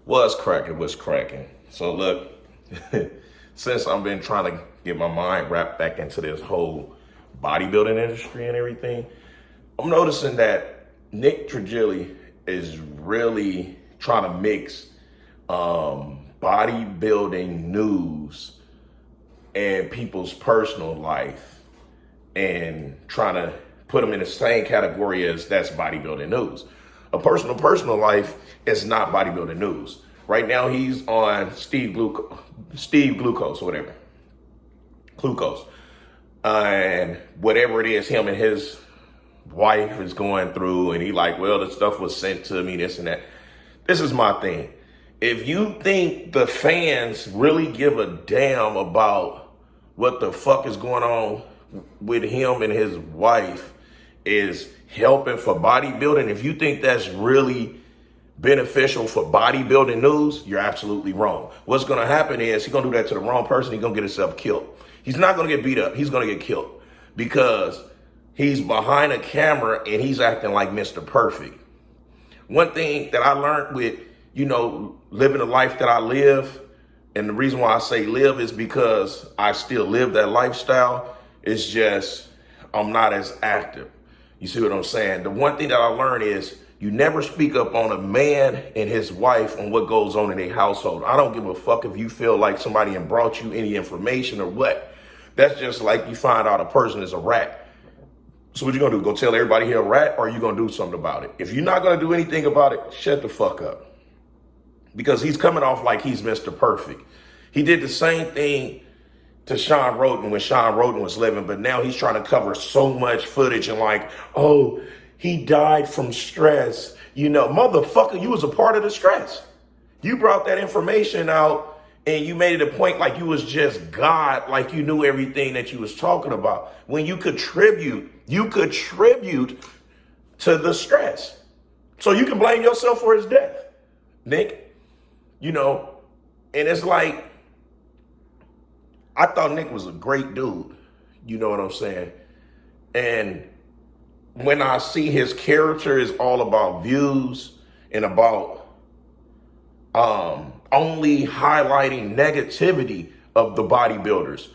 Was cracking, was cracking. So look, since I've been trying to get my mind wrapped back into this whole bodybuilding industry and everything, I'm noticing that Nick Trigili is really trying to mix bodybuilding news and people's personal life and trying to put them in the same category as that's bodybuilding news. A personal life is not bodybuilding news. Right now he's on Steve Glucose or whatever. Glucose. And whatever it is him and his wife is going through, and he like, well, the stuff was sent to me, this and that. This is my thing. If you think the fans really give a damn about what the fuck is going on with him and his wife is helping for bodybuilding, if you think that's really beneficial for bodybuilding news, you're absolutely wrong. What's going to happen is he's going to do that to the wrong person. He's going to get himself killed. He's not going to get beat up. He's going to get killed because he's behind a camera and he's acting like Mr. Perfect. One thing that I learned with, living the life that I live, and the reason why I say live is because I still live that lifestyle, it's just I'm not as active. You see what I'm saying? The one thing that I learned is you never speak up on a man and his wife on what goes on in their household. I don't give a fuck if you feel like somebody had brought you any information or what. That's just like you find out a person is a rat. So what you gonna do? Go tell everybody he a rat, or are you gonna do something about it? If you're not gonna do anything about it, shut the fuck up. Because he's coming off like he's Mr. Perfect. He did the same thing to Sean Roden when Sean Roden was living, but now he's trying to cover so much footage and like, oh, he died from stress. Motherfucker, you was a part of the stress. You brought that information out and you made it a point like you was just God, like you knew everything that you was talking about. When you contribute to the stress. So you can blame yourself for his death, Nick. And it's like, I thought Nick was a great dude. You know what I'm saying? And when I see his character is all about views and about only highlighting negativity of the bodybuilders.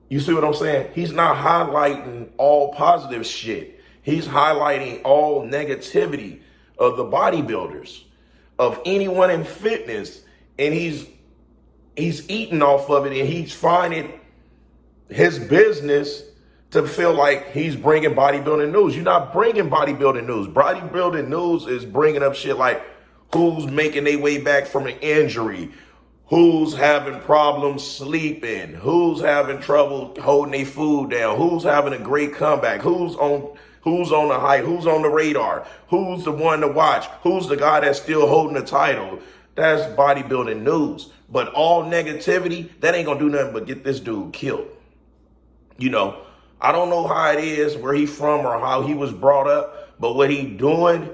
You see what I'm saying? He's not highlighting all positive shit. He's highlighting all negativity of the bodybuilders, of anyone in fitness. And he's eating off of it, and he's finding his business to feel like he's bringing bodybuilding news. You're not bringing bodybuilding news. Bodybuilding news is bringing up shit like who's making their way back from an injury, who's having problems sleeping, who's having trouble holding their food down, who's having a great comeback, who's on the height, who's on the radar, who's the one to watch, who's the guy that's still holding the title. That's bodybuilding news. But all negativity, that ain't gonna do nothing but get this dude killed. I don't know how it is, where he from or how he was brought up, but what he doing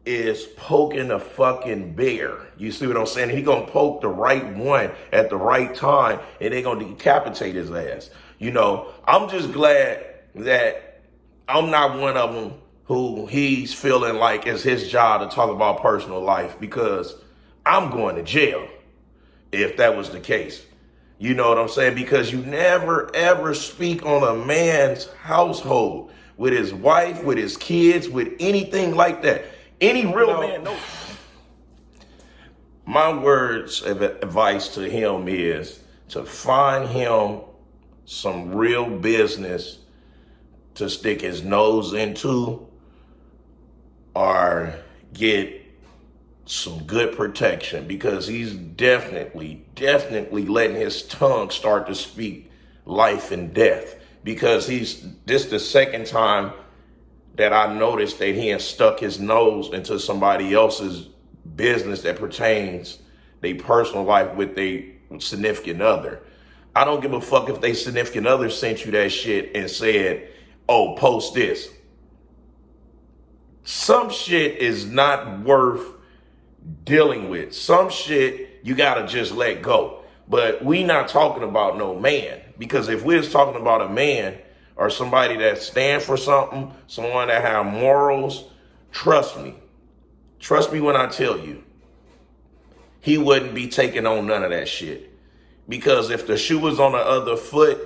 is poking a fucking bear. You see what I'm saying? He gonna poke the right one at the right time, and they gonna decapitate his ass. I'm just glad that I'm not one of them who he's feeling like it's his job to talk about personal life, because I'm going to jail if that was the case. You know what I'm saying? Because you never, ever speak on a man's household with his wife, with his kids, with anything like that. Any real man knows. My words of advice to him is to find him some real business to stick his nose into, or get some good protection, because he's definitely letting his tongue start to speak life and death. Because this the second time that I noticed that he has stuck his nose into somebody else's business that pertains their personal life with their significant other. I don't give a fuck if they significant other sent you that shit and said, oh, post this. Some shit is not worth dealing with. Some shit you gotta just let go. But we not talking about no man, because if we was talking about a man or somebody that stand for something, someone that have morals, trust me when I tell you, he wouldn't be taking on none of that shit. Because if the shoe was on the other foot,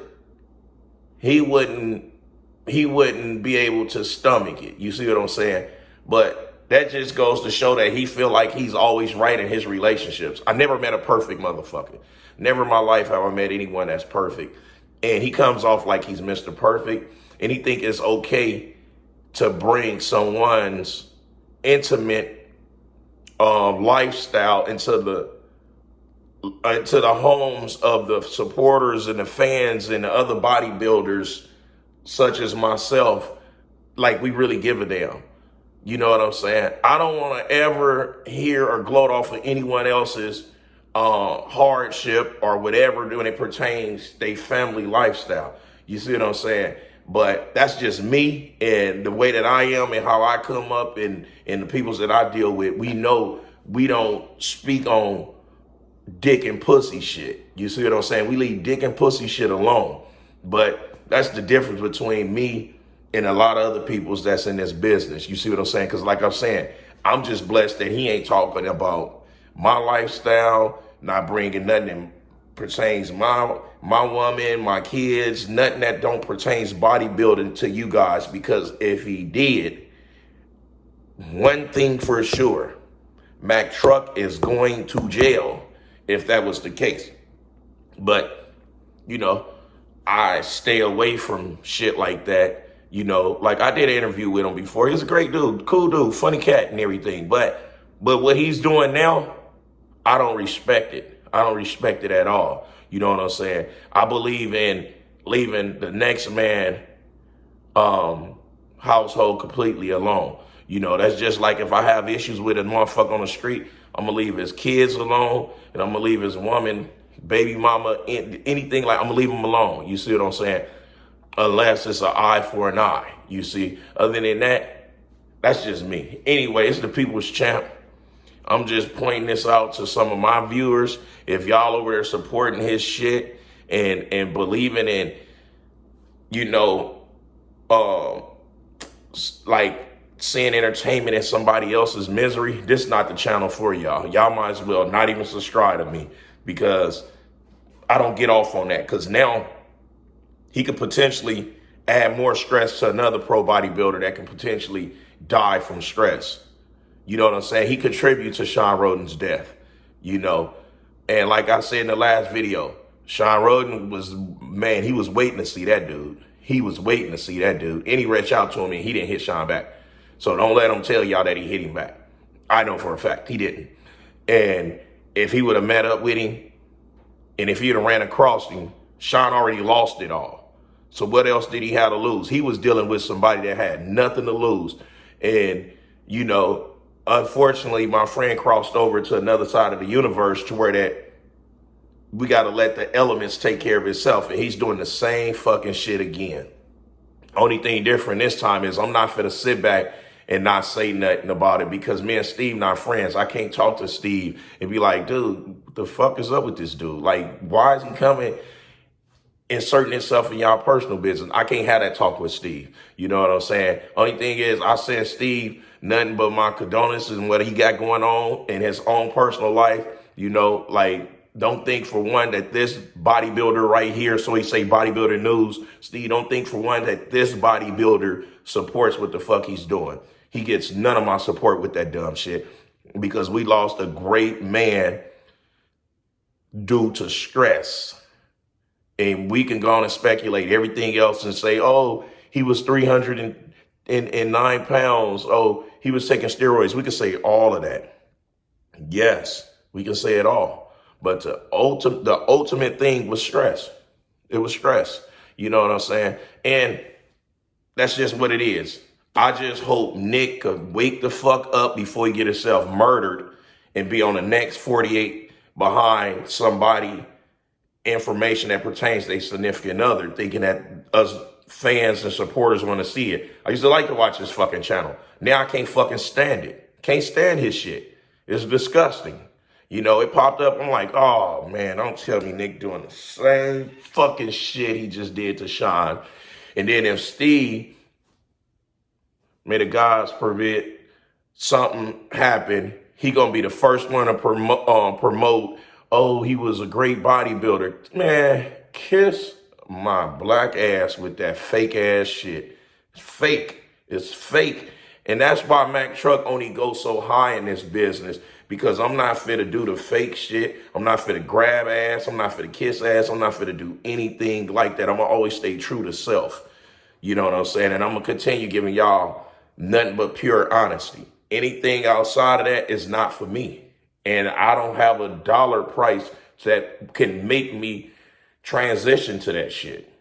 he wouldn't be able to stomach it. You see what I'm saying? But that just goes to show that he feel like he's always right in his relationships. I never met a perfect motherfucker. Never in my life have I met anyone that's perfect. And he comes off like he's Mr. Perfect, and he think it's okay to bring someone's intimate lifestyle into the homes of the supporters and the fans and the other bodybuilders such as myself, like we really give a damn. You know what I'm saying? I don't want to ever hear or gloat off of anyone else's hardship or whatever when it pertains to their family lifestyle. You see what I'm saying? But that's just me and the way that I am and how I come up and the peoples that I deal with. We know we don't speak on dick and pussy shit. You see what I'm saying? We leave dick and pussy shit alone. But that's the difference between me and a lot of other peoples that's in this business. You see what I'm saying? Because like I'm saying, I'm just blessed that he ain't talking about my lifestyle, not bringing nothing that pertains my woman, my kids, nothing that don't pertains bodybuilding to you guys. Because if he did, one thing for sure, Mac Truck is going to jail if that was the case. But, you know, I stay away from shit like that. You know, like I did an interview with him before. He's a great dude, cool dude, funny cat and everything. But what he's doing now, I don't respect it. I don't respect it at all. You know what I'm saying? I believe in leaving the next man household completely alone. You know, that's just like if I have issues with a motherfucker on the street, I'm going to leave his kids alone, and I'm going to leave his woman, baby mama, anything like, I'm going to leave him alone. You see what I'm saying? Unless it's an eye for an eye, you see. Other than that, that's just me. Anyway, it's the People's Champ. I'm just pointing this out to some of my viewers. If y'all over there supporting his shit and believing in, you know, like seeing entertainment in somebody else's misery, this is not the channel for y'all. Y'all might as well not even subscribe to me, because I don't get off on that. Because now he could potentially add more stress to another pro bodybuilder that can potentially die from stress. You know what I'm saying? He contributed to Sean Roden's death, you know. And like I said in the last video, Sean Roden was, man, he was waiting to see that dude. He was waiting to see that dude. And he reached out to him and he didn't hit Sean back. So don't let him tell y'all that he hit him back. I know for a fact he didn't. And if he would have met up with him, and if he would have ran across him, Sean already lost it all. So what else did he have to lose? He was dealing with somebody that had nothing to lose. And, you know, unfortunately, my friend crossed over to another side of the universe to where that we got to let the elements take care of itself. And he's doing the same fucking shit again. Only thing different this time is I'm not finna sit back and not say nothing about it, because me and Steve not friends. I can't talk to Steve and be like, dude, what the fuck is up with this dude? Like, why is he coming inserting himself in y'all personal business? I can't have that talk with Steve. You know what I'm saying? Only thing is I send Steve nothing but my condolences and what he got going on in his own personal life. You know, like, don't think for one that this bodybuilder right here, so he say Bodybuilder News, Steve, don't think for one that this bodybuilder supports what the fuck he's doing. He gets none of my support with that dumb shit, because we lost a great man due to stress. And we can go on and speculate everything else and say, oh, he was 309 pounds. Oh, he was taking steroids. We can say all of that. Yes, we can say it all. But the ultimate thing was stress. It was stress. You know what I'm saying? And that's just what it is. I just hope Nick could wake the fuck up before he get himself murdered and be on the next 48 behind somebody information that pertains to a significant other, thinking that us fans and supporters want to see it. I used to like to watch his fucking channel. Now I can't fucking stand it. Can't stand his shit. It's disgusting. You know, it popped up. I'm like, oh man, don't tell me Nick doing the same fucking shit he just did to Sean. And then if Steve, may the gods forbid, something happened, he gonna be the first one to promote, oh, he was a great bodybuilder. Man, kiss my black ass with that fake ass shit. It's fake. It's fake. And that's why Mac Truck only goes so high in this business, because I'm not fit to do the fake shit. I'm not fit to grab ass. I'm not fit to kiss ass. I'm not fit to do anything like that. I'm gonna always stay true to self. You know what I'm saying? And I'm gonna continue giving y'all nothing but pure honesty. Anything outside of that is not for me. And I don't have a dollar price that can make me transition to that shit.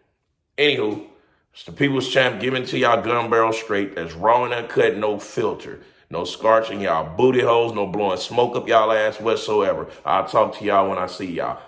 Anywho, it's the People's Champ giving to y'all gun barrel straight. That's raw and uncut, no filter. No scorching y'all booty holes, no blowing smoke up y'all ass whatsoever. I'll talk to y'all when I see y'all.